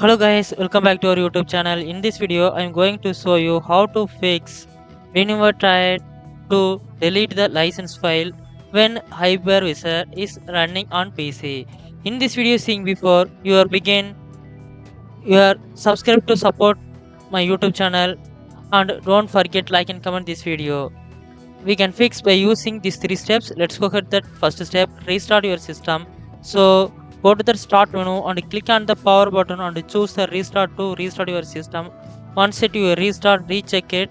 Hello guys, welcome back to our YouTube channel. In this video, I am going to show you how to fix Denuvo tried to delete the license file when hypervisor is running on PC. In this video, seeing before you are subscribed to support my YouTube channel and don't forget like and comment this video. We can fix by using these three steps. Let's go ahead. That first step, restart your system. So go to the start menu and click on the power button and choose the restart to restart your system. Once it you restart, recheck it.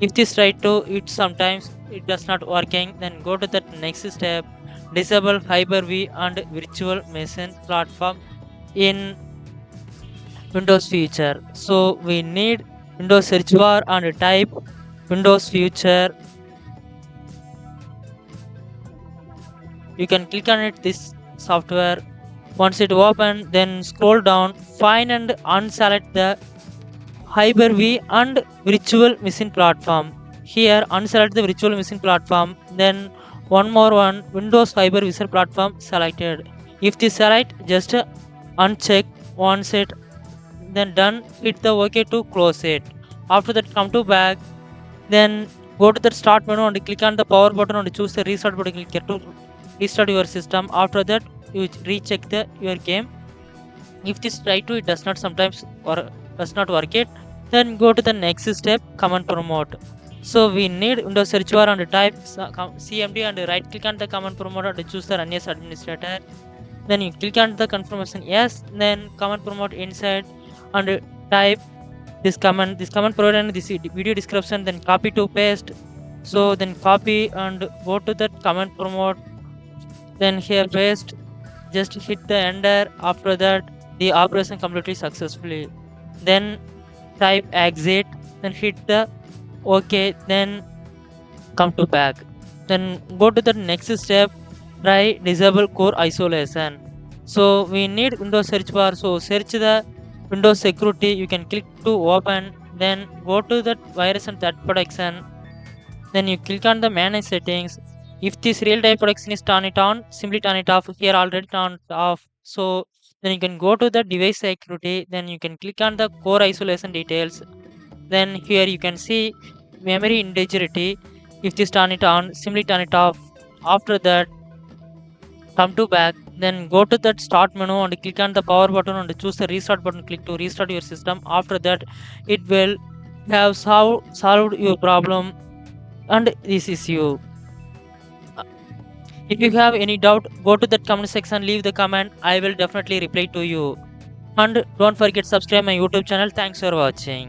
If this try to it sometimes it does not working, then go to the next step, disable hyper-v and virtual machine platform in Windows Future. So we need Windows search bar and type Windows Future. You can click on it this software. Once it open, then scroll down, find and unselect the Hyper-V and virtual machine platform. Here unselect the virtual machine platform, then one more one Windows hypervisor platform selected. If this select, just uncheck. Once it then done, hit the OK to close it. After that, come to back, then go to the start menu and click on the power button and choose the restart button. Click here to restart your system. After that, you recheck your game. If this try to it does not sometimes or does not work it, then go to the next step, command promote. So we need Windows search bar and type cmd and right click on the command promote and choose the run as administrator. Then you click on the confirmation yes, then command promote inside and type this command provided in this video description, then copy to paste. So then copy and go to that command promote, then here paste, just hit the enter. After that, the operation completely successfully. Then type exit, then hit the OK, then come to back. Then go to the next step, try disable core isolation. So we need Windows search bar, so search the Windows security. You can click to open, then go to the virus and threat protection. Then you click on the manage settings. If this real time protection is turn it on, simply turn it off. Here already turned off. So then you can go to the device security, then you can click on the core isolation details. Then here you can see memory integrity. If this turn it on, simply turn it off. After that, come to back, then go to that start menu and click on the power button and choose the restart button. Click to restart your system. After that, it will have solved your problem and this issue. If you have any doubt, go to that comment section, leave the comment. I will definitely reply to you. And don't forget subscribe my YouTube channel. Thanks for watching.